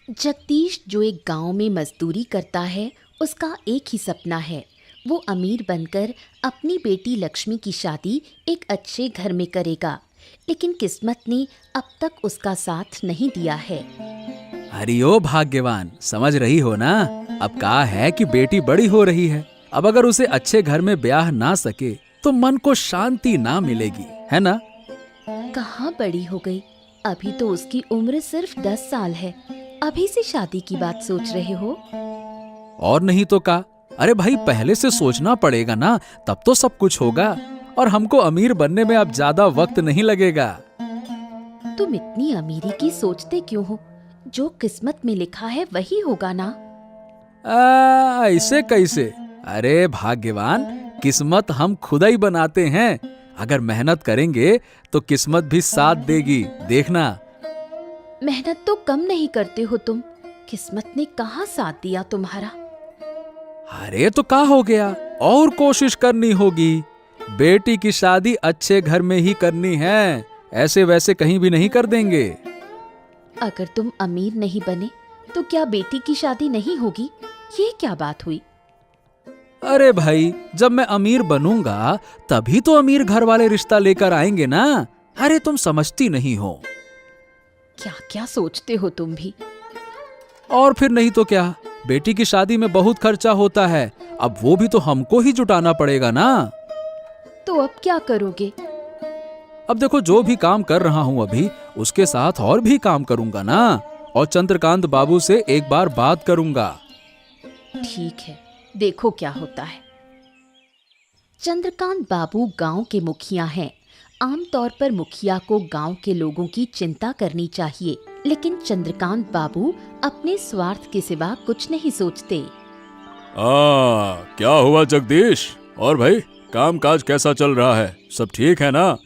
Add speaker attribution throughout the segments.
Speaker 1: जगदीश जो एक गांव में मजदूरी करता है, उसका एक ही सपना है। वो अमीर बनकर अपनी बेटी लक्ष्मी की शादी एक अच्छे घर में करेगा, लेकिन किस्मत ने अब तक उसका साथ नहीं दिया है।
Speaker 2: अरे ओ भाग्यवान, समझ रही हो ना। अब कहा है कि बेटी बड़ी हो रही है। अब अगर उसे अच्छे घर में ब्याह ना सके तो मन को शांति ना मिलेगी, है ना।
Speaker 1: कहाँ बड़ी हो गई, अभी तो उसकी उम्र सिर्फ 10 साल है। अभी से शादी की बात सोच रहे हो?
Speaker 2: और नहीं तो का। अरे भाई, पहले से सोचना पड़ेगा ना, तब तो सब कुछ होगा। और हमको अमीर बनने में अब ज्यादा वक्त नहीं लगेगा।
Speaker 1: तुम इतनी अमीरी की सोचते क्यों हो? जो किस्मत में लिखा है वही होगा ना।
Speaker 2: ऐसे कैसे? अरे भाग्यवान, किस्मत हम खुद ही बनाते हैं। अगर मेहनत करेंगे तो किस्मत भी साथ देगी, देखना।
Speaker 1: मेहनत तो कम नहीं करते हो तुम। किस्मत ने कहाँ साथ दिया तुम्हारा।
Speaker 2: अरे तो क्या हो गया, और कोशिश करनी होगी। बेटी की शादी अच्छे घर में ही करनी है, ऐसे वैसे कहीं भी नहीं कर देंगे।
Speaker 1: अगर तुम अमीर नहीं बने तो क्या बेटी की शादी नहीं होगी? ये क्या बात हुई?
Speaker 2: अरे भाई, जब मैं अमीर बनूंगा तभी तो अमीर घर वाले रिश्ता लेकर आएंगे ना। अरे तुम समझती नहीं हो।
Speaker 1: क्या क्या सोचते हो तुम भी।
Speaker 2: और फिर नहीं तो क्या, बेटी की शादी में बहुत खर्चा होता है। अब वो भी तो हमको ही जुटाना पड़ेगा ना।
Speaker 1: तो अब क्या करोगे?
Speaker 2: अब देखो, जो भी काम कर रहा हूं अभी, उसके साथ और भी काम करूंगा ना। और चंद्रकांत बाबू से एक बार बात करूंगा।
Speaker 1: ठीक है, देखो क्या होता है। चंद्रकांत बाबू गांव के मुखिया हैं। आमतौर पर मुखिया को गांव के लोगों की चिंता करनी चाहिए, लेकिन चंद्रकांत बाबू अपने स्वार्थ के सिवा कुछ नहीं सोचते।
Speaker 2: क्या हुआ जगदीश? और भाई, काम काज कैसा चल रहा है? सब ठीक है ना?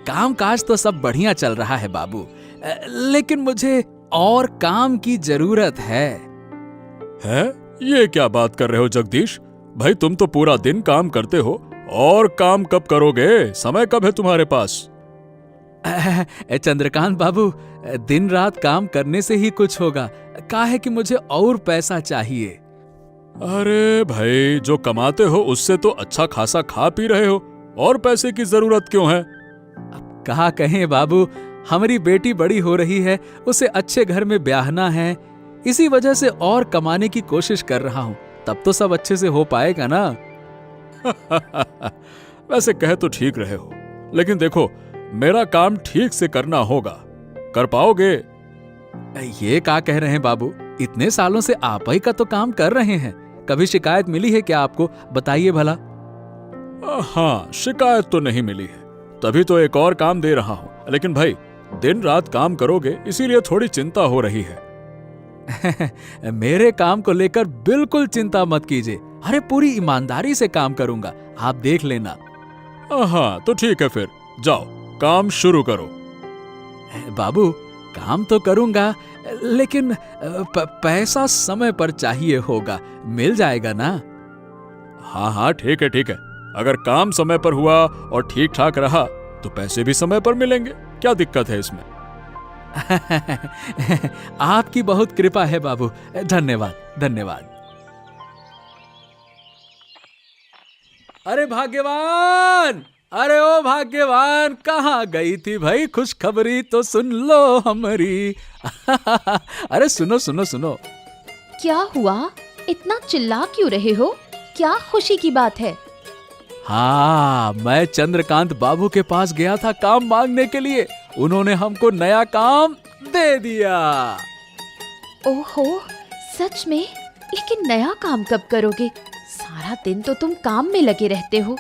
Speaker 2: काम काज तो सब बढ़िया चल रहा है बाबू, लेकिन मुझे और काम की जरूरत है। ये क्या बात कर रहे हो जगदीश? भाई, तुम तो पूरा दिन काम करते हो, और काम कब करोगे? समय कब है तुम्हारे पास? चंद्रकांत बाबू, दिन रात काम करने से ही कुछ होगा। क्या है कि मुझे और पैसा चाहिए। अरे भाई, जो कमाते हो उससे तो अच्छा खासा खा पी रहे हो, और पैसे की जरूरत क्यों है? अब कहा कहें बाबू, हमारी बेटी बड़ी हो रही है, उसे अच्छे घर में ब्याहना है। इसी वजह से और कमाने की कोशिश कर रहा हूं, तब तो सब अच्छे से हो पाएगा ना। वैसे कह तो ठीक रहे हो, लेकिन देखो, मेरा काम ठीक से करना होगा। कर पाओगे? ये क्या कह रहे हैं बाबू? इतने सालों से आप ही का तो काम कर रहे हैं। कभी शिकायत मिली है क्या आपको? बताइए भला। हाँ, शिकायत तो नहीं मिली है, तभी तो एक और काम दे रहा हूं। लेकिन भाई, दिन रात काम करोगे, इसीलिए थोड़ी चिंता हो रही है। मेरे काम को लेकर बिल्कुल चिंता मत कीजिए। अरे पूरी ईमानदारी से काम करूंगा, आप देख लेना। हाँ तो ठीक है, फिर जाओ काम शुरू करो। बाबू, काम तो करूंगा, लेकिन पैसा समय पर चाहिए होगा। मिल जाएगा ना? हाँ हाँ, ठीक है ठीक है। अगर काम समय पर हुआ और ठीक ठाक रहा तो पैसे भी समय पर मिलेंगे। क्या दिक्कत है इसमें? आपकी बहुत कृपा है बाबू, धन्यवाद धन्यवाद। अरे भाग्यवान, अरे ओ भाग्यवान, कहाँ गई थी भाई? खुशखबरी तो सुन लो हमारी। अरे सुनो सुनो सुनो।
Speaker 1: क्या हुआ? इतना चिल्ला क्यों रहे हो? क्या खुशी की बात है?
Speaker 2: हाँ, मैं चंद्रकांत बाबू के पास गया था काम मांगने के लिए। उन्होंने हमको नया काम दे दिया।
Speaker 1: ओहो, सच में? लेकिन नया काम कब करोगे? सारा दिन तो तुम काम में लगे रहते हो।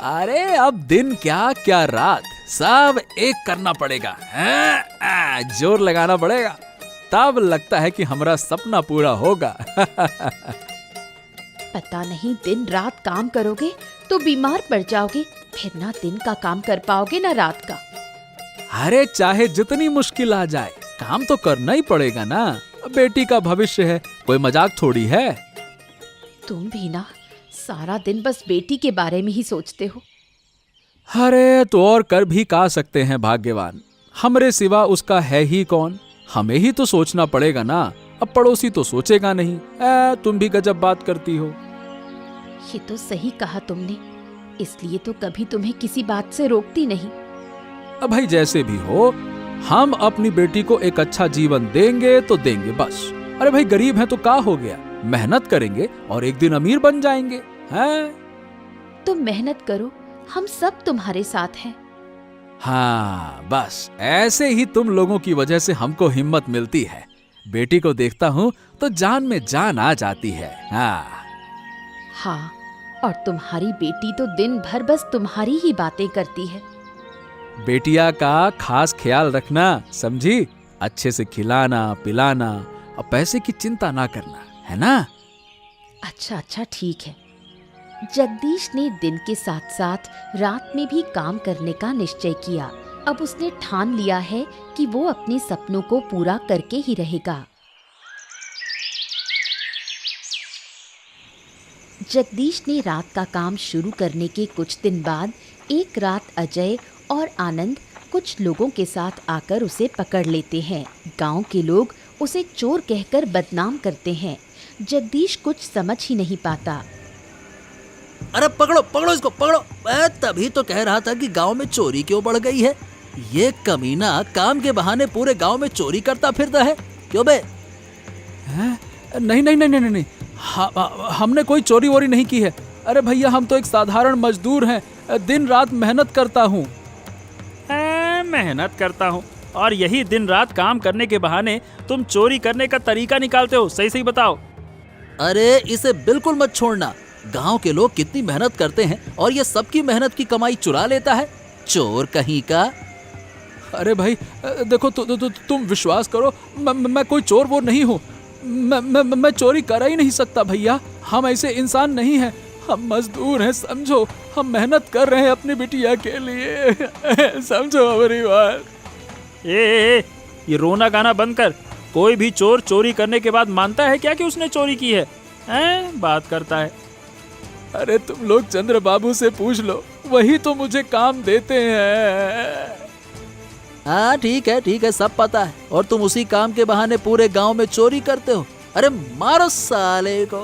Speaker 2: अरे अब दिन क्या क्या रात, सब एक करना पड़ेगा। जोर लगाना पड़ेगा, तब लगता है कि हमारा सपना पूरा होगा।
Speaker 1: पता नहीं, दिन रात काम करोगे तो बीमार पड़ जाओगे, फिर ना दिन का काम कर पाओगे ना रात का।
Speaker 2: अरे चाहे जितनी मुश्किल आ जाए, काम तो करना ही पड़ेगा ना। बेटी का भविष्य है, कोई मजाक थोड़ी है।
Speaker 1: तुम भी ना सारा दिन बस बेटी के बारे में ही सोचते हो।
Speaker 2: अरे तो और कर भी का सकते हैं भाग्यवान, हमरे सिवा उसका है ही कौन। हमें ही तो सोचना पड़ेगा ना, अब पड़ोसी तो सोचेगा नहीं। तुम भी गजब बात करती हो।
Speaker 1: ये तो सही कहा तुमने, इसलिए तो कभी तुम्हें किसी बात से रोकती नहीं।
Speaker 2: अब भाई जैसे भी हो, हम अपनी बेटी को एक अच्छा जीवन देंगे तो देंगे बस। अरे भाई गरीब हैं तो क्या हो गया, मेहनत करेंगे और एक दिन अमीर बन जाएंगे। हैं?
Speaker 1: तुम मेहनत करो, हम सब तुम्हारे साथ हैं।
Speaker 2: हाँ, बस ऐसे ही तुम लोगों की वजह से हमको हिम्मत मिलती है। बेटी को देखता हूँ तो जान में जान आ जाती है।
Speaker 1: हाँ, और तुम्हारी बेटी तो दिन भर बस तुम्हारी ही बातें करती है।
Speaker 2: बेटिया का खास ख्याल रखना, समझी? अच्छे से खिलाना पिलाना और पैसे की चिंता ना करना, है ना?
Speaker 1: अच्छा ठीक है। जगदीश ने दिन के साथ साथ रात में भी काम करने का निश्चय किया। अब उसने ठान लिया है कि वो अपने सपनों को पूरा करके ही रहेगा। जगदीश ने रात का काम शुरू करने के कुछ दिन बाद एक रात अजय और आनंद कुछ लोगों के साथ आकर उसे पकड़ लेते हैं। गांव के लोग उसे चोर कहकर बदनाम करते हैं। जगदीश कुछ समझ ही नहीं पाता।
Speaker 3: अरे पकड़ो पकड़ो इसको पकड़ो। मैं तभी तो कह रहा था कि गांव में चोरी क्यों बढ़ गई है। ये कमीना काम के बहाने पूरे गांव में चोरी करता फिरता है। क्यों बे?
Speaker 2: नहीं नहीं नहीं नहीं नहीं, हमने कोई चोरी वोरी नहीं की है। अरे भैया, हम तो एक साधारण मजदूर हैं, दिन रात मेहनत करता हूँ।
Speaker 4: मेहनत करता हूँ और यही दिन रात काम करने के बहाने तुम चोरी करने का तरीका निकालते हो। सही सही बताओ।
Speaker 3: अरे इसे बिल्कुल मत छोड़ना। गांव के लोग कितनी मेहनत करते हैं और ये सबकी मेहनत की कमाई चुरा लेता है, चोर कहीं का।
Speaker 2: अरे भाई देखो, तुम विश्वास करो, मैं कोई चोर वो नहीं हूँ। मैं चोरी कर ही नहीं सकता भैया। हम ऐसे इंसान नहीं हैं, हम मजदूर हैं, समझो। हम मेहनत कर रहे हैं अपनी बिटिया के लिए। समझो हमारी बात।
Speaker 4: ये रोना गाना बंद कर। कोई भी चोर चोरी करने के बाद मानता है क्या कि उसने चोरी की है? बात करता है।
Speaker 2: अरे तुम लोग चंद्र बाबू से पूछ लो, वही तो मुझे काम देते हैं।
Speaker 3: हाँ ठीक है, सब पता है। और तुम उसी काम के बहाने पूरे गांव में चोरी करते हो। अरे मारो साले को।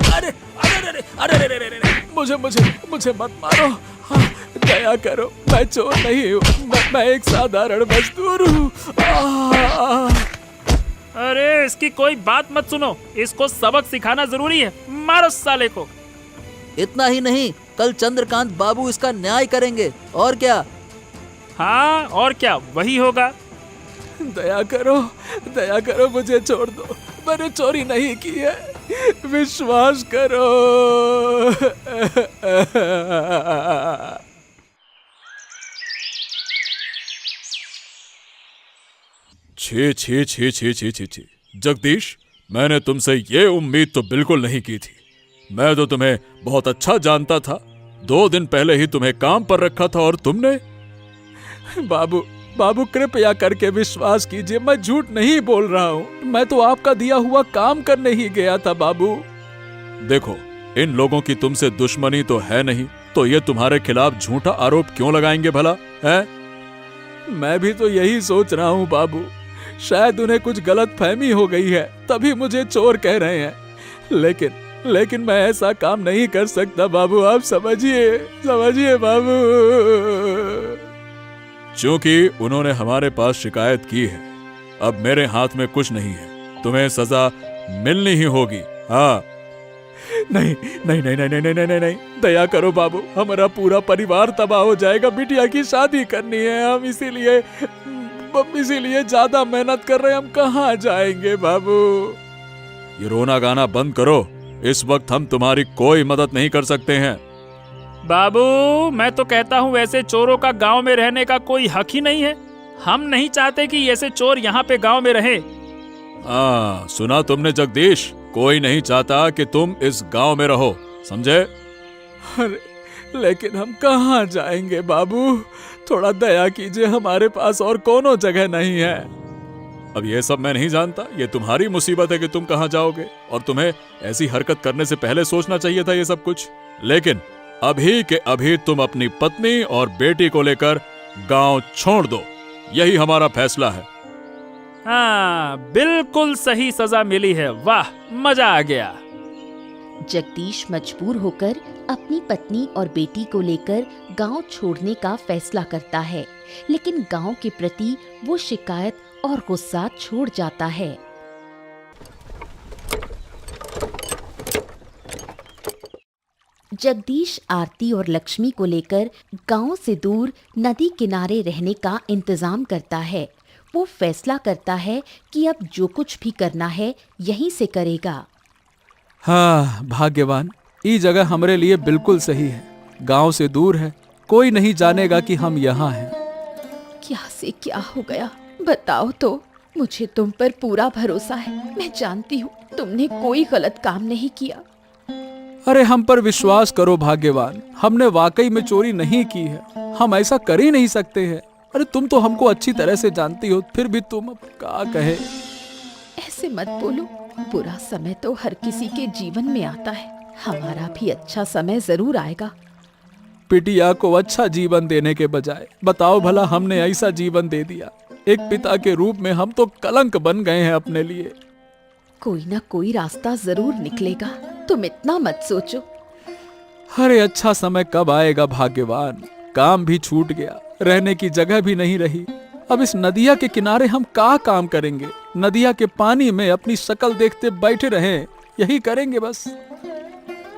Speaker 2: अरे अरे अरे अरे अरे अरे अरे, मुझे मत मारो। हाँ, दया करो, मैं चोर नहीं हूँ, मैं एक साधारण मजदूर हूँ।
Speaker 4: अरे इसकी कोई बात मत सुनो, इसको सबक सिखाना जरूरी है। मारो साले को।
Speaker 3: इतना ही नहीं, कल चंद्रकांत बाबू इसका न्याय करेंगे। और क्या?
Speaker 4: हाँ और क्या, वही होगा।
Speaker 2: दया करो, मुझे छोड़ दो। मैंने चोरी नहीं की है, विश्वास करो। छी छी छी छी छी छी छी। जगदीश, मैंने तुमसे ये उम्मीद तो बिल्कुल नहीं की थी। मैं तो तुम्हें बहुत अच्छा जानता था। 2 दिन पहले ही तुम्हें काम पर रखा था और तुमने। बाबू कृपया करके विश्वास कीजिए, मैं झूठ नहीं बोल रहा हूँ। मैं तो आपका दिया हुआ काम करने ही गया था बाबू। देखो, इन लोगों की तुमसे दुश्मनी तो है नहीं, तो ये तुम्हारे खिलाफ झूठा आरोप क्यों लगाएंगे भला? है? मैं भी तो यही सोच रहा हूँ बाबू। शायद उन्हें कुछ गलत फहमी हो गई है, तभी मुझे चोर कह रहे हैं। लेकिन मैं ऐसा काम नहीं कर सकता बाबू, आप समझिए बाबू। क्योंकि उन्होंने हमारे पास शिकायत की है, अब मेरे हाथ में कुछ नहीं है, तुम्हें सजा मिलनी ही होगी। हाँ। नहीं, दया करो बाबू, हमारा पूरा परिवार तबाह हो जाएगा। बिटिया की शादी करनी है, हम इसीलिए ज्यादा मेहनत कर रहे हैं। हम कहाँ जाएंगे बाबू? ये रोना गाना बंद करो। इस वक्त हम तुम्हारी कोई मदद नहीं कर सकते हैं।
Speaker 4: बाबू, मैं तो कहता हूँ ऐसे चोरों का गांव में रहने का कोई हक ही नहीं है। हम नहीं चाहते कि ऐसे चोर यहाँ पे गांव में रहे।
Speaker 2: सुना तुमने जगदीश, कोई नहीं चाहता कि तुम इस गांव में रहो, समझे? अरे लेकिन हम कहाँ जाएंगे बाबू? थोड़ा दया कीजिए, हमारे पास और कोनो जगह नहीं है। अब ये सब मैं नहीं जानता, ये तुम्हारी मुसीबत है कि तुम कहाँ जाओगे, और तुम्हें ऐसी हरकत करने से पहले सोचना चाहिए था ये सब कुछ। लेकिन अभी के अभी तुम अपनी पत्नी और बेटी को लेकर गांव छोड़ दो, यही हमारा फैसला है।
Speaker 4: हाँ, बिल्कुल सही सजा मिली है। वाह, मजा आ गया।
Speaker 1: जगदीश मजबूर होकर अपनी पत्नी और बेटी को लेकर गांव छोड़ने का फैसला करता है, लेकिन गांव के प्रति वो शिकायत और गुस्सा छोड़ जाता है। जगदीश आरती और लक्ष्मी को लेकर गांव से दूर नदी किनारे रहने का इंतजाम करता है। वो फैसला करता है कि अब जो कुछ भी करना है यहीं से करेगा।
Speaker 2: हाँ भाग्यवान, ये जगह हमरे लिए बिल्कुल सही है। गांव से दूर है, कोई नहीं जानेगा कि हम यहाँ हैं।
Speaker 1: क्या से क्या हो गया बताओ तो। मुझे तुम पर पूरा भरोसा है। मैं जानती हूँ तुमने कोई गलत काम नहीं किया।
Speaker 2: अरे हम पर विश्वास करो भाग्यवान, हमने वाकई में चोरी नहीं की है। हम ऐसा कर ही नहीं सकते हैं। अरे तुम तो हमको अच्छी तरह से जानती हो, फिर भी तुम अब क्या कहे।
Speaker 1: ऐसे मत बोलो। बुरा समय तो हर किसी के जीवन में आता है। हमारा भी अच्छा समय जरूर आएगा।
Speaker 2: पिटिया को अच्छा जीवन देने के बजाय बताओ भला हमने ऐसा जीवन दे दिया। एक पिता के रूप में हम तो कलंक बन गए हैं अपने लिए।
Speaker 1: कोई ना कोई रास्ता जरूर निकलेगा, तुम इतना मत सोचो।
Speaker 2: अरे अच्छा समय कब आएगा भाग्यवान। काम भी छूट गया, रहने की जगह भी नहीं रही। अब इस नदिया के किनारे हम क्या काम करेंगे। नदिया के पानी में अपनी शक्ल देखते बैठे रहें, यही करेंगे बस।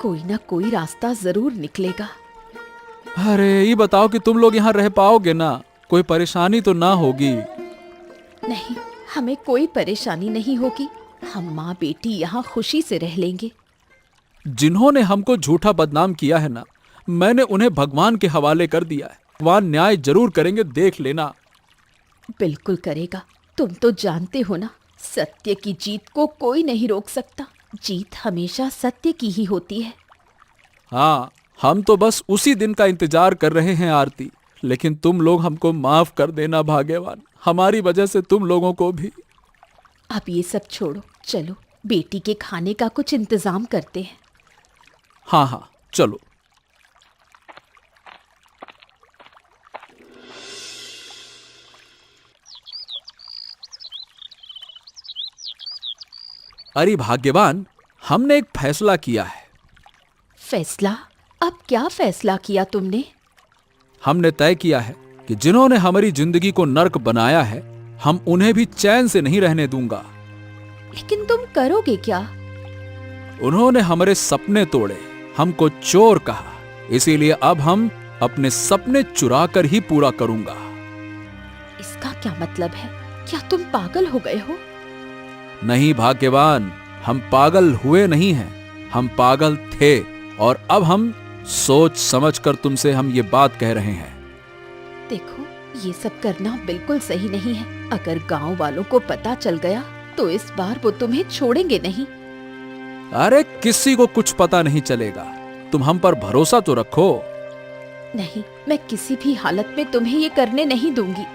Speaker 1: कोई ना कोई रास्ता जरूर निकलेगा।
Speaker 2: अरे ये बताओ कि तुम लोग यहाँ रह पाओगे ना? कोई परेशानी तो ना होगी?
Speaker 1: नहीं, हमें कोई परेशानी नहीं होगी। हम माँ बेटी यहाँ खुशी से रह लेंगे।
Speaker 2: जिन्होंने हमको झूठा बदनाम किया है ना, मैंने उन्हें भगवान के हवाले कर दिया है। भगवान न्याय जरूर करेंगे, देख लेना।
Speaker 1: बिल्कुल करेगा। तुम तो जानते हो ना, सत्य की जीत को कोई नहीं रोक सकता। जीत हमेशा सत्य की ही होती है।
Speaker 2: हाँ, हम तो बस उसी दिन का इंतजार कर रहे हैं आरती। लेकिन तुम लोग हमको माफ कर देना भाग्यवान। हमारी वजह से तुम लोगों को भी।
Speaker 1: अब ये सब छोड़ो, चलो बेटी के खाने का कुछ इंतजाम करते हैं।
Speaker 2: हाँ हाँ चलो। अरे भाग्यवान, हमने एक फैसला किया है।
Speaker 1: फैसला? अब क्या फैसला किया तुमने?
Speaker 2: हमने तय किया है कि जिन्होंने हमारी जिंदगी को नर्क बनाया है, हम उन्हें भी चैन से नहीं रहने दूंगा।
Speaker 1: लेकिन तुम करोगे क्या?
Speaker 2: उन्होंने हमारे सपने तोड़े, हमको चोर कहा, इसीलिए अब हम अपने सपने चुरा कर ही पूरा करूंगा।
Speaker 1: इसका क्या मतलब है? क्या तुम पागल हो गए हो?
Speaker 2: नहीं भाग्यवान, हम पागल हुए नहीं हैं, हम पागल थे। और अब हम सोच समझकर तुमसे हम ये बात कह रहे हैं।
Speaker 1: देखो, ये सब करना बिल्कुल सही नहीं है। अगर गांव वालों को पता चल गया तो इस बार वो तुम्हें छोड़ेंगे नहीं।
Speaker 2: अरे किसी को कुछ पता नहीं चलेगा, तुम हम पर भरोसा तो रखो।
Speaker 1: नहीं, मैं किसी भी हालत में तुम्हें ये करने नहीं दूंगी।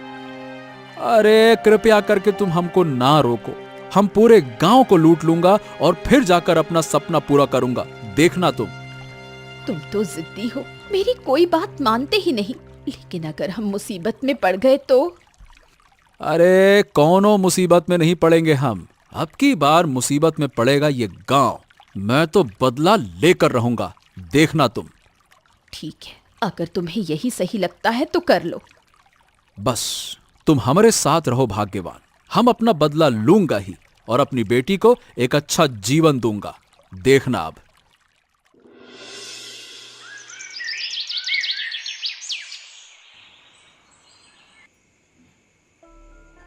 Speaker 2: अरे कृपया करके तुम हमको ना रोको। हम पूरे गांव को लूट लूंगा और फिर जाकर अपना सपना पूरा करूंगा, देखना
Speaker 1: तुम तो जिद्दी हो, मेरी कोई बात मानते ही नहीं। लेकिन अगर हम मुसीबत में पड़ गए तो?
Speaker 2: अरे कौनो मुसीबत में नहीं पड़ेंगे हम। अब की बार मुसीबत में पड़ेगा ये गांव। मैं तो बदला लेकर रहूंगा, देखना तुम।
Speaker 1: ठीक है, अगर तुम्हें यही सही लगता है तो कर लो।
Speaker 2: बस तुम हमारे साथ रहो भाग्यवान। हम अपना बदला लूंगा ही और अपनी बेटी को एक अच्छा जीवन दूंगा, देखना अब।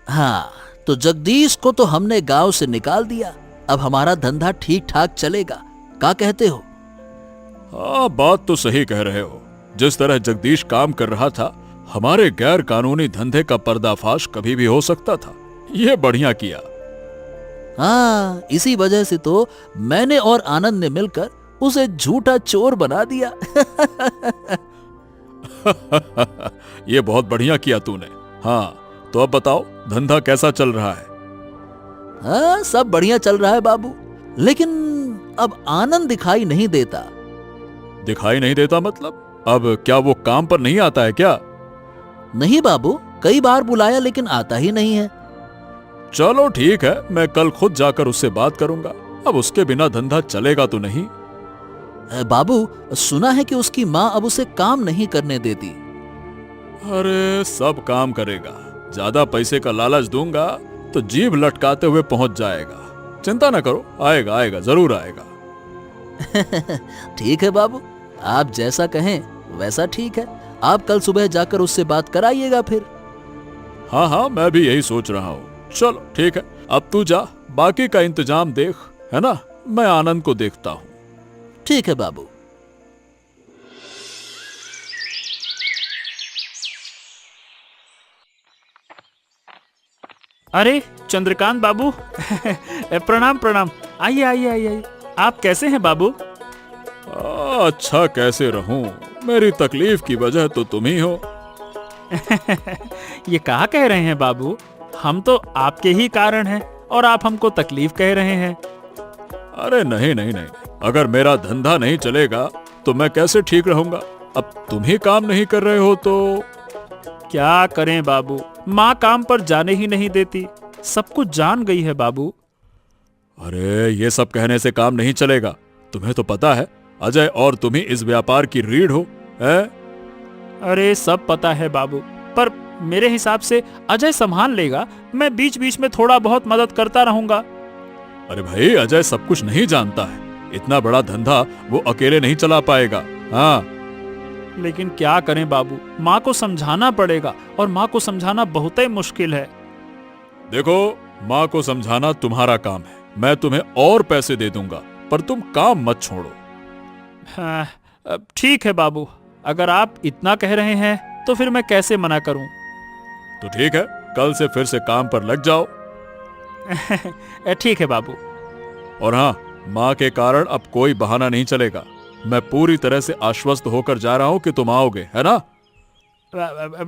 Speaker 3: हाँ, तो जगदीश को तो हमने गांव से निकाल दिया। अब हमारा धंधा ठीक ठाक चलेगा, क्या कहते हो?
Speaker 2: हाँ, बात तो सही कह रहे हो। जिस तरह जगदीश काम कर रहा था, हमारे गैर कानूनी धंधे का पर्दाफाश कभी भी हो सकता था। ये बढ़िया किया।
Speaker 3: हाँ, इसी वजह से तो मैंने और आनंद ने मिलकर उसे झूठा चोर बना दिया।
Speaker 2: ये बहुत बढ़िया किया तूने। हाँ, तो अब बताओ धंधा कैसा चल रहा है?
Speaker 3: हाँ, सब बढ़िया चल रहा है बाबू, लेकिन अब आनंद दिखाई नहीं देता।
Speaker 2: दिखाई नहीं देता मतलब? अब क्या वो काम पर नहीं आता है क्या?
Speaker 3: नहीं बाबू, कई बार बुलाया लेकिन आता ही नहीं है।
Speaker 2: चलो ठीक है, मैं कल खुद जाकर उससे बात करूंगा। अब उसके बिना धंधा चलेगा तो नहीं।
Speaker 3: बाबू, सुना है कि उसकी माँ अब उसे काम नहीं करने देती।
Speaker 2: अरे सब काम करेगा, ज्यादा पैसे का लालच दूंगा तो जीभ लटकाते हुए पहुंच जाएगा। चिंता ना करो, आएगा आएगा, जरूर आएगा।
Speaker 3: ठीक है बाबू, आप जैसा कहें वैसा ठीक है। आप कल सुबह जाकर उससे बात कराइएगा फिर।
Speaker 2: हाँ हाँ, मैं भी यही सोच रहा हूँ। चलो ठीक है, अब तू जा, बाकी का इंतजाम देख, है ना? मैं आनंद को देखता हूँ।
Speaker 3: ठीक है बाबू।
Speaker 4: अरे चंद्रकांत बाबू प्रणाम प्रणाम। आइए आइए आइए आइए। आप कैसे हैं बाबू?
Speaker 2: अच्छा कैसे रहूं, मेरी तकलीफ की वजह तो तुम ही हो।
Speaker 4: ये कहा कह रहे हैं बाबू? हम तो आपके ही कारण हैं और आप हमको तकलीफ कह रहे हैं।
Speaker 2: अरे नहीं नहीं नहीं, अगर मेरा धंधा नहीं चलेगा तो मैं कैसे ठीक रहूंगा? अब तुम ही काम नहीं कर रहे हो तो
Speaker 4: क्या करें बाबू, माँ काम पर जाने ही नहीं देती। सब कुछ जान गई है बाबू।
Speaker 2: अरे ये सब कहने से काम नहीं चलेगा। तुम्हें तो पता है अजय और तुम ही इस व्यापार की रीढ़ हो, है?
Speaker 4: अरे सब पता है बाबू, पर मेरे हिसाब से अजय संभाल लेगा। मैं बीच बीच में थोड़ा बहुत मदद करता रहूंगा।
Speaker 2: अरे भाई, अजय सब कुछ नहीं जानता है। इतना बड़ा धंधा वो अकेले नहीं चला पाएगा। हाँ,
Speaker 4: लेकिन क्या करें बाबू, माँ को समझाना पड़ेगा और माँ को समझाना बहुत ही मुश्किल है।
Speaker 2: देखो, माँ को समझाना तुम्हारा काम है। मैं तुम्हें और पैसे दे दूंगा, पर तुम काम मत छोड़ो।
Speaker 4: हाँ, अब ठीक है बाबू, अगर आप इतना कह रहे हैं तो फिर मैं कैसे मना करूं।
Speaker 2: तो ठीक है, कल से फिर से काम पर लग जाओ।
Speaker 4: ठीक है बाबू।
Speaker 2: और हाँ, माँ के कारण अब कोई बहाना नहीं चलेगा। मैं पूरी तरह से आश्वस्त होकर जा रहा हूं कि तुम आओगे, है ना?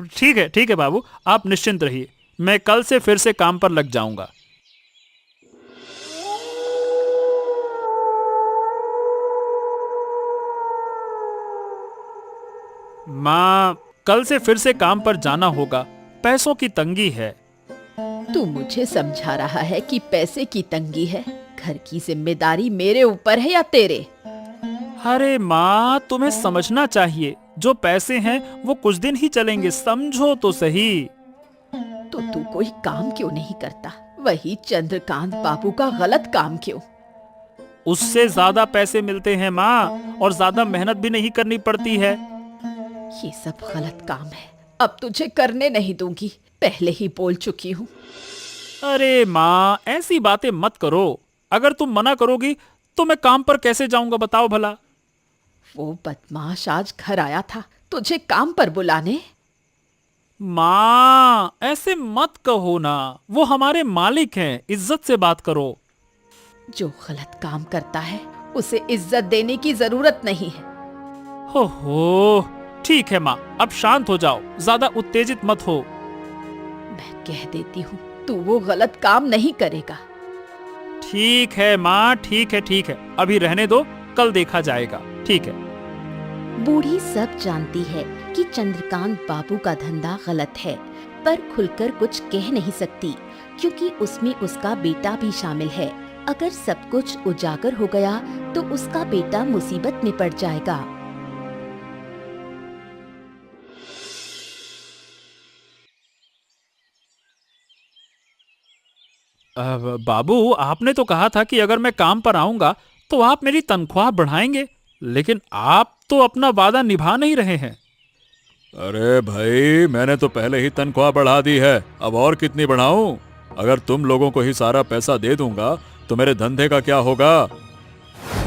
Speaker 4: ठीक है बाबू, आप निश्चिंत रहिए। मैं कल से फिर से काम पर लग जाऊंगा। माँ, कल से फिर से काम पर जाना होगा। पैसों की तंगी है।
Speaker 1: तू मुझे समझा रहा है कि पैसे की तंगी है? घर की जिम्मेदारी मेरे ऊपर है या तेरे?
Speaker 4: अरे माँ, तुम्हें समझना चाहिए, जो पैसे हैं वो कुछ दिन ही चलेंगे, समझो तो सही।
Speaker 1: तो तू कोई काम क्यों नहीं करता? वही चंद्रकांत बाबू का गलत काम क्यों?
Speaker 4: उससे ज्यादा पैसे मिलते हैं माँ, और ज्यादा मेहनत भी नहीं करनी पड़ती है।
Speaker 1: ये सब गलत काम है। अब तुझे करने नहीं दूंगी, पहले ही बोल चुकी हूँ।
Speaker 4: अरे माँ, ऐसी बातें मत करो। अगर तुम मना करोगी तो मैं काम पर कैसे जाऊंगा, बताओ भला।
Speaker 1: वो बदमाश आज घर आया था तुझे काम पर बुलाने।
Speaker 4: माँ, ऐसे मत कहो ना, वो हमारे मालिक हैं, इज्जत से बात करो।
Speaker 1: जो गलत काम करता है उसे इज्जत देने की जरूरत नहीं है।
Speaker 4: हो, ठीक है माँ, अब शांत हो जाओ, ज्यादा उत्तेजित मत हो।
Speaker 1: मैं कह देती हूँ, तू वो गलत काम नहीं करेगा।
Speaker 4: ठीक है माँ, ठीक है, अभी रहने दो, कल देखा जाएगा। ठीक है।
Speaker 1: बूढ़ी सब जानती है कि चंद्रकांत बाबू का धंधा गलत है, पर खुलकर कुछ कह नहीं सकती, क्योंकि उसमें उसका बेटा भी शामिल है। अगर सब कुछ उजागर हो गया तो उसका बेटा मुसीबत में पड़ जाएगा।
Speaker 4: बाबू, आपने तो कहा था कि अगर मैं काम पर आऊंगा तो आप मेरी तनख्वाह बढ़ाएंगे, लेकिन आप तो अपना वादा निभा नहीं रहे हैं।
Speaker 2: अरे भाई, मैंने तो पहले ही तनख्वाह बढ़ा दी है, अब और कितनी बढ़ाऊं? अगर तुम लोगों को ही सारा पैसा दे दूंगा तो मेरे धंधे का क्या होगा?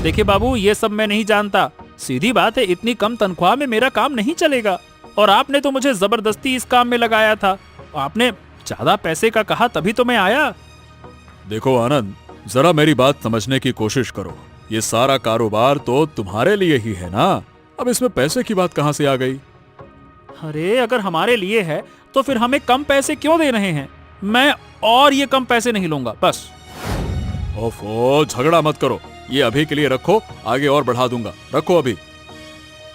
Speaker 4: देखिए बाबू, ये सब मैं नहीं जानता। सीधी बात है, इतनी कम तनख्वाह में मेरा काम नहीं चलेगा, और आपने तो मुझे जबरदस्ती इस काम में लगाया था। आपने ज्यादा पैसे का कहा तभी तो मैं आया।
Speaker 2: देखो आनंद, जरा मेरी बात समझने की कोशिश करो। ये सारा कारोबार तो तुम्हारे लिए ही है ना, अब इसमें पैसे की बात कहां से आ गई?
Speaker 4: अरे अगर हमारे लिए है तो फिर हमें कम पैसे क्यों दे रहे हैं? मैं और ये कम पैसे नहीं लूंगा, बस।
Speaker 2: ओफो, झगड़ा मत करो, ये अभी के लिए रखो, आगे और बढ़ा दूंगा। रखो अभी।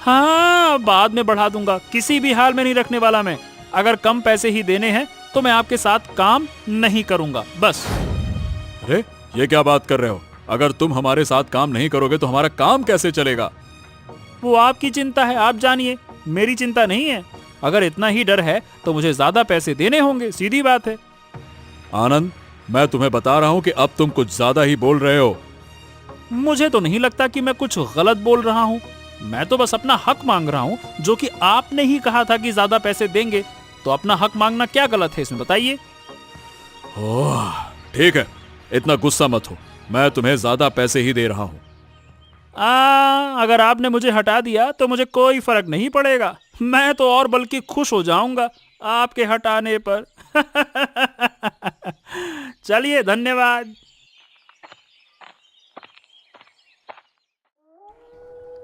Speaker 4: हाँ, बाद में बढ़ा दूंगा, किसी भी हाल में नहीं रखने वाला मैं। अगर कम पैसे ही देने हैं तो मैं आपके साथ काम नहीं करूंगा, बस।
Speaker 2: अरे ये क्या बात कर रहे हो? अगर तुम हमारे साथ काम नहीं करोगे तो हमारा काम कैसे चलेगा?
Speaker 4: वो आपकी चिंता है, आप जानिए, मेरी चिंता नहीं है। अगर इतना ही डर है तो मुझे ज्यादा पैसे देने होंगे, सीधी बात है।
Speaker 2: आनंद, मैं तुम्हें बता रहा हूं कि अब तुम कुछ ज्यादा ही बोल रहे हो।
Speaker 4: मुझे तो नहीं लगता कि मैं कुछ गलत बोल रहा हूँ। मैं तो बस अपना हक मांग रहा हूँ, जो कि आपने ही कहा था कि ज्यादा पैसे देंगे। तो अपना हक मांगना क्या गलत है इसमें, बताइए।
Speaker 2: ओह, ठीक है, इतना गुस्सा मत हो, मैं तुम्हें ज्यादा पैसे ही दे रहा हूं।
Speaker 4: अगर आपने मुझे हटा दिया तो मुझे कोई फर्क नहीं पड़ेगा। मैं तो और बल्कि खुश हो जाऊंगा आपके हटाने पर। चलिए, धन्यवाद।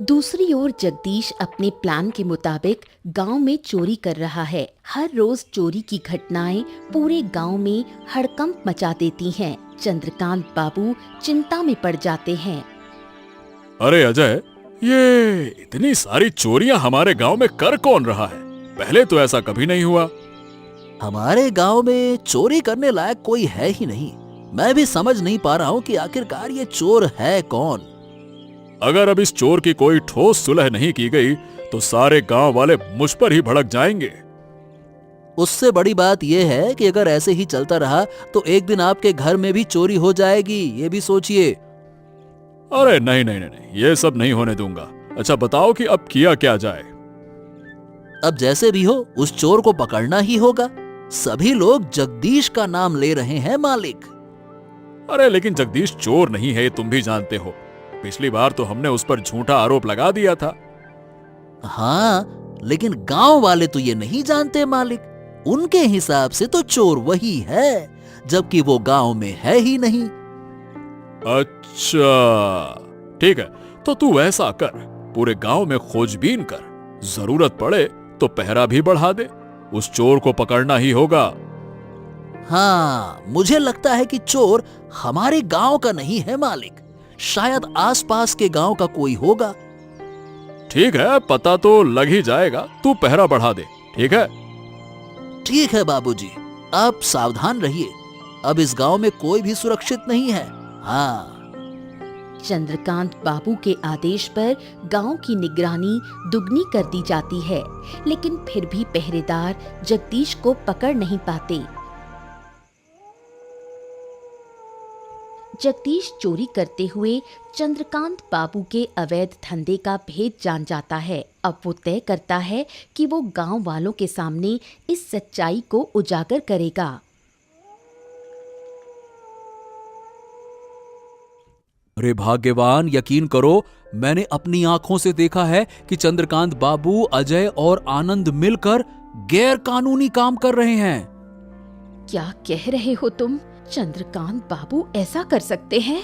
Speaker 1: दूसरी ओर जगदीश अपने प्लान के मुताबिक गांव में चोरी कर रहा है। हर रोज चोरी की घटनाएं पूरे गांव में हड़कंप मचा देती हैं। चंद्रकांत बाबू चिंता में पड़ जाते हैं।
Speaker 2: अरे अजय, ये इतनी सारी चोरियां हमारे गांव में कर कौन रहा है? पहले तो ऐसा कभी नहीं हुआ।
Speaker 3: हमारे गांव में चोरी करने लायक कोई है ही नहीं। मैं भी समझ नहीं पा रहा हूँ कि आखिरकार ये चोर है कौन।
Speaker 2: अगर अब इस चोर की कोई ठोस सुलह नहीं की गई तो सारे गांव वाले मुझ पर ही भड़क जाएंगे।
Speaker 3: उससे बड़ी बात यह है कि अगर ऐसे ही चलता रहा तो एक दिन आपके घर में भी चोरी हो जाएगी, ये भी सोचिए।
Speaker 2: अरे नहीं नहीं नहीं नहीं, ये सब नहीं होने दूंगा। अच्छा बताओ कि अब किया क्या जाए?
Speaker 3: अब जैसे भी हो उस चोर को पकड़ना ही होगा। सभी लोग जगदीश का नाम ले रहे हैं मालिक।
Speaker 2: अरे लेकिन जगदीश चोर नहीं है, ये तुम भी जानते हो। पिछली बार तो हमने उस पर झूठा आरोप लगा दिया था।
Speaker 3: हाँ, लेकिन गांव वाले तो ये नहीं जानते मालिक। उनके हिसाब से तो चोर वही है, जबकि वो गांव में है ही नहीं।
Speaker 2: अच्छा ठीक है, तो तू ऐसा कर, पूरे गांव में खोजबीन कर, जरूरत पड़े तो पहरा भी बढ़ा दे। उस चोर को पकड़ना ही होगा।
Speaker 3: हाँ, मुझे लगता है कि चोर हमारे गांव का नहीं है मालिक, शायद आसपास के गांव का कोई होगा।
Speaker 2: ठीक है, पता तो लग ही जाएगा, तू पहरा बढ़ा दे। ठीक है?
Speaker 3: ठीक है बाबूजी, आप सावधान रहिए। अब इस गांव में कोई भी सुरक्षित नहीं है। हाँ।
Speaker 1: चंद्रकांत बाबू के आदेश पर गांव की निगरानी दुगनी कर दी जाती है, लेकिन फिर भी पहरेदार जगदीश को पकड़ नहीं पाते। जगदीश चोरी करते हुए चंद्रकांत बाबू के अवैध धंधे का भेद जान जाता है। अब वो तय करता है कि वो गांव वालों के सामने इस सच्चाई को उजागर करेगा।
Speaker 2: अरे भाग्यवान, यकीन करो, मैंने अपनी आंखों से देखा है कि चंद्रकांत बाबू, अजय और आनंद मिलकर गैर कानूनी काम कर रहे हैं।
Speaker 1: क्या कह रहे हो तुम? चंद्रकांत बाबू ऐसा कर सकते हैं?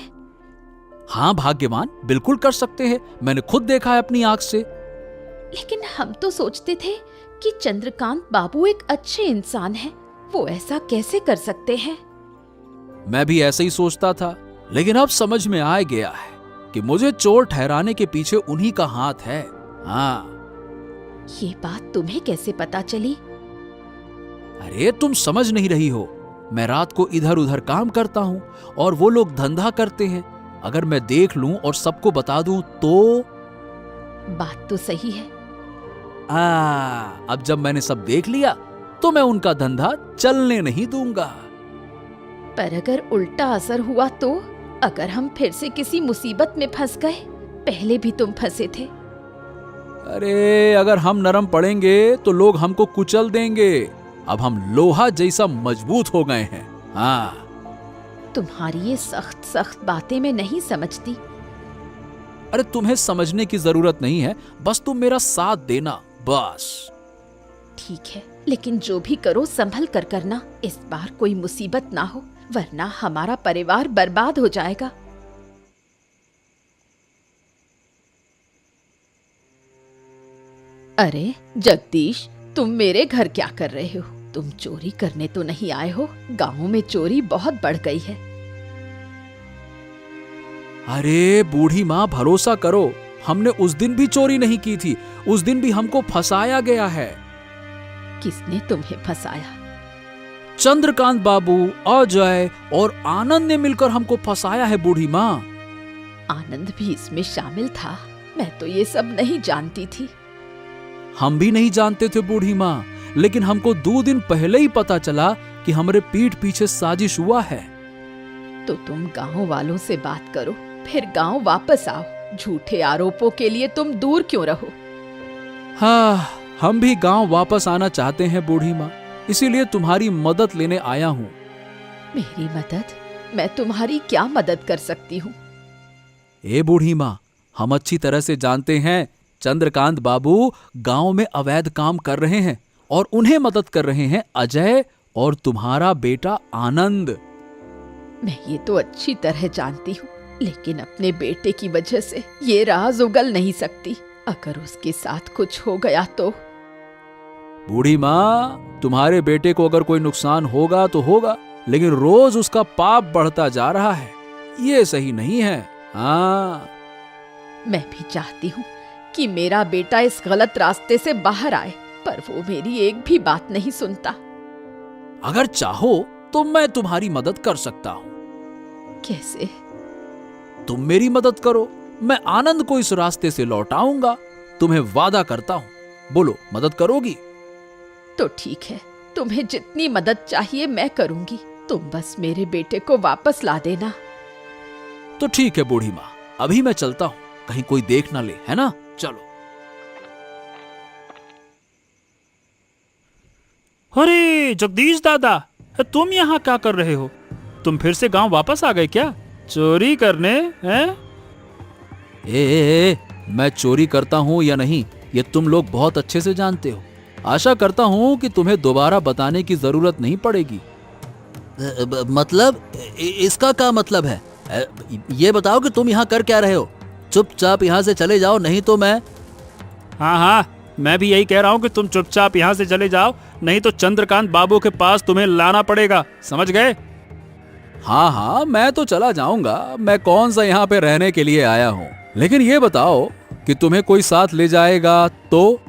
Speaker 2: हाँ भाग्यवान, बिल्कुल कर सकते हैं, मैंने खुद देखा है अपनी आंख से।
Speaker 1: लेकिन हम तो सोचते थे कि चंद्रकांत बाबू एक अच्छे इंसान हैं, वो ऐसा कैसे कर सकते हैं?
Speaker 2: मैं भी ऐसे ही सोचता था, लेकिन अब समझ में आ गया है कि मुझे चोर ठहराने के पीछे उन्हीं का हाथ है। हाँ।
Speaker 1: ये बात तुम्हें कैसे पता चली?
Speaker 2: अरे तुम समझ नहीं रही हो, मैं रात को इधर उधर काम करता हूँ और वो लोग धंधा करते हैं। अगर मैं देख लूं और सबको बता दूं तो?
Speaker 1: बात तो सही है।
Speaker 2: अब जब मैंने सब देख लिया तो मैं उनका धंधा चलने नहीं दूंगा।
Speaker 1: पर अगर उल्टा असर हुआ तो? अगर हम फिर से किसी मुसीबत में फंस गए? पहले भी तुम फंसे थे।
Speaker 2: अरे अगर हम नरम पड़ेंगे तो लोग हमको कुचल देंगे। अब हम लोहा जैसा मजबूत हो गए हैं। हाँ।
Speaker 1: तुम्हारी ये सख्त सख्त बातें मैं नहीं समझती।
Speaker 2: अरे तुम्हें समझने की जरूरत नहीं है, बस तुम मेरा साथ देना, बस।
Speaker 1: ठीक है, लेकिन जो भी करो संभल कर करना। इस बार कोई मुसीबत ना हो, वरना हमारा परिवार बर्बाद हो जाएगा। अरे जगदीश, तुम मेरे घर क्या कर रहे हो? तुम चोरी करने तो नहीं आए हो? गांव में चोरी बहुत बढ़ गई है।
Speaker 2: अरे बूढ़ी माँ, भरोसा करो, हमने उस दिन भी चोरी नहीं की थी। उस दिन भी हमको फंसाया गया है।
Speaker 1: किसने तुम्हें फंसाया?
Speaker 2: चंद्रकांत बाबू, अजय और आनंद ने मिलकर हमको फंसाया है बूढ़ी माँ।
Speaker 1: आनंद भी इसमें शामिल था? मैं तो ये सब नहीं जानती थी।
Speaker 2: हम भी नहीं जानते थे बूढ़ी माँ, लेकिन हमको 2 दिन पहले ही पता चला कि हमारे पीठ पीछे साजिश हुआ है।
Speaker 1: तो तुम गांव वालों से बात करो, फिर गांव वापस आओ। झूठे आरोपों के लिए तुम दूर क्यों रहो?
Speaker 2: हाँ, हम भी गांव वापस आना चाहते हैं बूढ़ी माँ, इसीलिए तुम्हारी मदद लेने आया हूँ।
Speaker 1: मेरी मदद? मैं तुम्हारी क्या मदद कर सकती हूँ?
Speaker 2: ए बूढ़ी माँ, हम अच्छी तरह से जानते हैं चंद्रकांत बाबू गांव में अवैध काम कर रहे हैं और उन्हें मदद कर रहे हैं अजय और तुम्हारा बेटा आनंद।
Speaker 1: मैं ये तो अच्छी तरह जानती हूँ, लेकिन अपने बेटे की वजह से ये राज उगल नहीं सकती। अगर उसके साथ कुछ हो गया तो?
Speaker 2: बूढ़ी माँ, तुम्हारे बेटे को अगर कोई नुकसान होगा तो होगा, लेकिन रोज उसका पाप बढ़ता जा रहा है। ये सही नहीं है। हाँ,
Speaker 1: मैं भी चाहती हूँ कि मेरा बेटा इस गलत रास्ते से बाहर आए, पर वो मेरी एक भी बात नहीं सुनता।
Speaker 2: अगर चाहो तो मैं तुम्हारी मदद कर सकता हूँ।
Speaker 1: कैसे?
Speaker 2: तुम मेरी मदद करो, मैं आनंद को इस रास्ते से लौटाऊंगा। तुम्हें वादा करता हूँ। बोलो, मदद करोगी?
Speaker 1: तो ठीक है, तुम्हें जितनी मदद चाहिए मैं करूंगी। तुम बस मेरे बेटे को वापस ला देना।
Speaker 2: तो ठीक है बूढ़ी माँ, अभी मैं चलता हूँ, कहीं कोई देख ना ले, है ना? चलो।
Speaker 4: अरे जगदीश दादा, तुम यहाँ क्या कर रहे हो? तुम फिर से गांव वापस आ गए क्या? चोरी करने हैं?
Speaker 2: मैं चोरी करता हूँ या नहीं, ये तुम लोग बहुत अच्छे से जानते हो। आशा करता हूँ कि तुम्हें दोबारा बताने की जरूरत नहीं पड़ेगी।
Speaker 3: मतलब इसका क्या मतलब है? ये बताओ कि तुम यहाँ कर क्या रहे हो? चुपचाप यहाँ से चले जाओ, नहीं तो मैं...
Speaker 4: हाँ हाँ, मैं भी यही कह रहा हूँ कि तुम चुपचाप यहाँ से चले जाओ, नहीं तो चंद्रकांत बाबू के पास तुम्हें लाना पड़ेगा। समझ गए?
Speaker 2: हाँ हाँ, मैं तो चला जाऊंगा। मैं कौन सा यहाँ पे रहने के लिए आया हूँ। लेकिन ये बताओ कि तुम्हें कोई साथ ले जाएगा तो?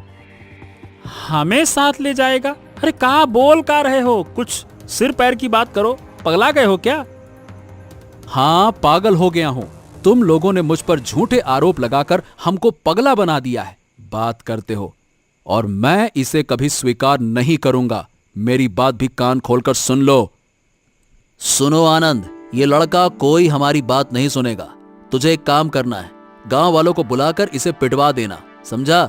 Speaker 4: हमें साथ ले जाएगा? अरे कहाँ बोल का रहे हो? कुछ सिर पैर की बात करो। पगला गए हो क्या?
Speaker 2: हाँ, पागल हो गया हूँ। तुम लोगों ने मुझ पर झूठे आरोप लगाकर हमको पगला बना दिया है। बात करते हो और मैं इसे कभी स्वीकार नहीं करूंगा। मेरी बात भी कान खोलकर सुन लो।
Speaker 3: सुनो आनंद, ये लड़का कोई हमारी बात नहीं सुनेगा। तुझे एक काम करना है, गांव वालों को बुलाकर इसे पिटवा देना, समझा?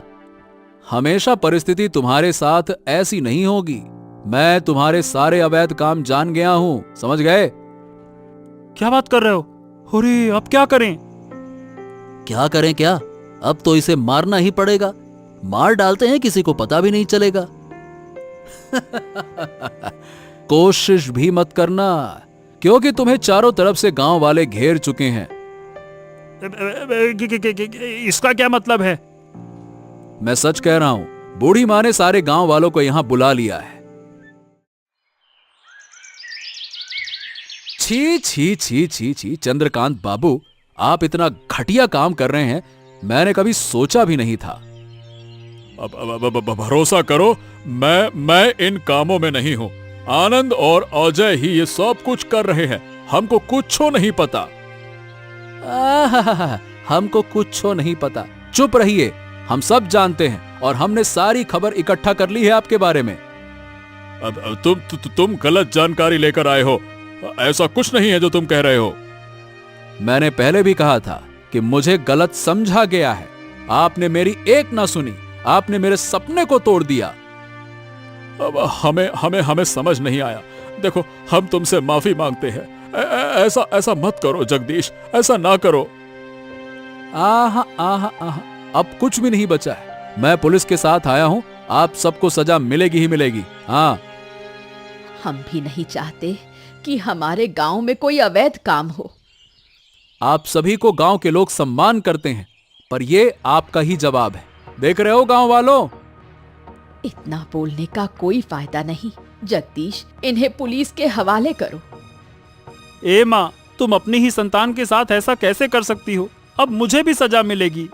Speaker 2: हमेशा परिस्थिति तुम्हारे साथ ऐसी नहीं होगी। मैं तुम्हारे सारे अवैध काम जान गया हूं, समझ गए?
Speaker 4: क्या बात कर रहे हो? अरे अब क्या करें?
Speaker 3: क्या करें क्या? अब तो इसे मारना ही पड़ेगा। मार डालते हैं, किसी को पता भी नहीं चलेगा।
Speaker 2: कोशिश भी मत करना, क्योंकि तुम्हें चारों तरफ से गांव वाले घेर चुके हैं।
Speaker 4: इसका क्या मतलब है?
Speaker 2: मैं सच कह रहा हूं, बूढ़ी माँ ने सारे गांव वालों को यहां बुला लिया है। छी छी छी छी छी, चंद्रकांत बाबू, आप इतना घटिया काम कर रहे हैं, मैंने कभी सोचा भी नहीं था। भरोसा करो, मैं इन कामों में नहीं हूं। आनंद और अजय ही ये सब कुछ कर रहे हैं। हमको कुछ नहीं पता। हमको कुछ नहीं पता। चुप रहिए, हम सब जानते हैं और हमने सारी खबर इकट्ठा कर ली है आपके बारे में। तुम गलत जानकारी लेकर आए हो। ऐसा कुछ नहीं है जो तुम कह रहे हो। मैंने पहले भी कहा था कि मुझे गलत समझा गया है। आपने मेरी एक ना सुनी, आपने मेरे सपने को तोड़ दिया। अब हमें समझ नहीं आया। देखो, हम तुमसे माफी मांगते हैं। ऐसा मत करो जगदीश, ऐसा ना करो। आहा आहा आहा, अब कुछ भी नहीं बचा है। मैं पुलिस के साथ आया हूं, आप सबको सजा मिलेगी ही मिलेगी। हाँ,
Speaker 1: हम भी नहीं चाहते कि हमारे गांव में कोई अवैध काम हो।
Speaker 2: आप सभी को गांव के लोग सम्मान करते हैं, पर ये आपका ही जवाब है। देख रहे हो गांव वालों?
Speaker 1: इतना बोलने का कोई फायदा नहीं। जगदीश, इन्हें पुलिस के हवाले करो।
Speaker 4: ए माँ, तुम अपनी ही संतान के साथ ऐसा कैसे कर सकती हो? अब मुझे भी सजा मिलेगी।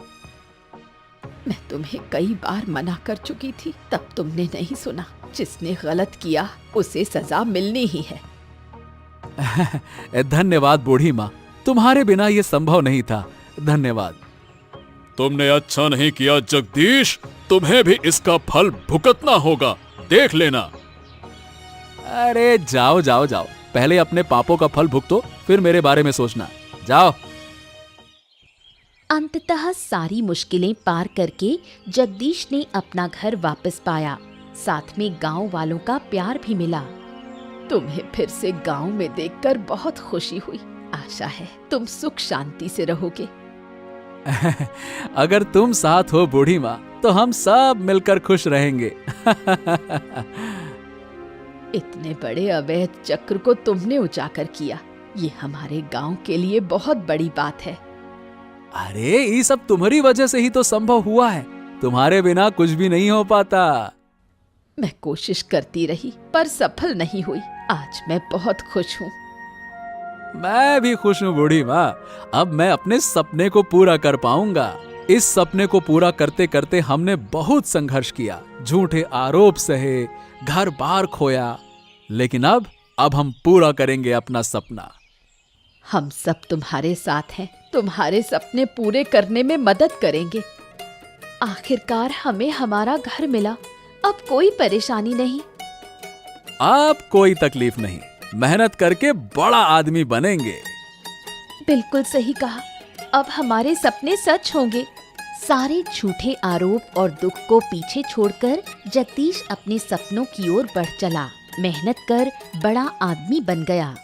Speaker 1: मैं तुम्हें कई बार मना कर चुकी थी, तब तुमने नहीं सुना। जिसने गलत किया उसे सजा मिलनी ही है।
Speaker 2: धन्यवाद बूढ़ी माँ, तुम्हारे बिना ये संभव नहीं था। धन्यवाद। तुमने अच्छा नहीं किया जगदीश, तुम्हें भी इसका फल भुगतना होगा, देख लेना। अरे जाओ जाओ जाओ, पहले अपने पापों का फल भुगतो, फिर मेरे बारे में सोचना। जाओ।
Speaker 1: अंततः सारी मुश्किलें पार करके जगदीश ने अपना घर वापस पाया। साथ में गांव वालों का प्यार भी मिला। तुम्हें फिर से गांव में देखकर बहुत खुशी हुई। आशा है तुम सुख शांति से रहोगे।
Speaker 2: अगर तुम साथ हो बूढ़ी माँ, तो हम सब मिलकर खुश रहेंगे।
Speaker 1: इतने बड़े अवैध चक्र को तुमने उजागर किया, ये हमारे गांव के लिए बहुत बड़ी बात है।
Speaker 2: अरे ये सब तुम्हारी वजह से ही तो संभव हुआ है, तुम्हारे बिना कुछ भी नहीं हो पाता।
Speaker 1: मैं कोशिश करती रही पर सफल नहीं हुई। आज मैं बहुत खुश हूँ।
Speaker 2: मैं भी खुश हूँ बूढ़ी माँ, अब मैं अपने सपने को पूरा कर पाऊंगा। इस सपने को पूरा करते करते हमने बहुत संघर्ष किया, झूठे आरोप सहे, घर बार खोया, लेकिन अब हम पूरा करेंगे अपना सपना।
Speaker 1: हम सब तुम्हारे साथ हैं, तुम्हारे सपने पूरे करने में मदद करेंगे। आखिरकार हमें हमारा घर मिला, अब कोई परेशानी नहीं।
Speaker 2: अब कोई तकलीफ नहीं, मेहनत करके बड़ा आदमी बनेंगे।
Speaker 1: बिल्कुल सही कहा, अब हमारे सपने सच होंगे। सारे झूठे आरोप और दुख को पीछे छोड़कर जगदीश अपने सपनों की ओर बढ़ चला। मेहनत कर बड़ा आदमी बन गया।